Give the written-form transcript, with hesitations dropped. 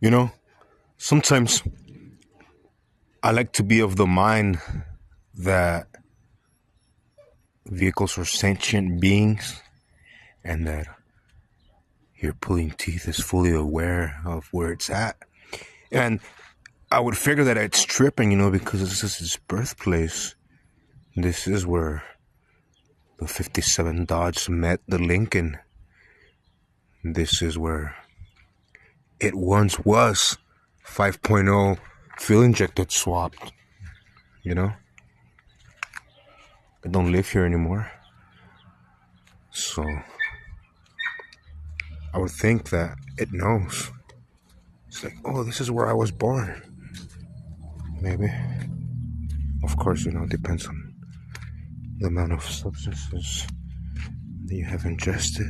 You know, sometimes I like to be of the mind that vehicles are sentient beings and that your pulling teeth is fully aware of where it's at. And I would figure that it's tripping, because this is his birthplace. This is where the 57 Dodge met the Lincoln. This is where it once was 5.0 fuel injected swapped. I don't live here anymore. So I would think that it knows. It's like, oh, this is where I was born. Maybe. Of course, it depends on the amount of substances that you have ingested.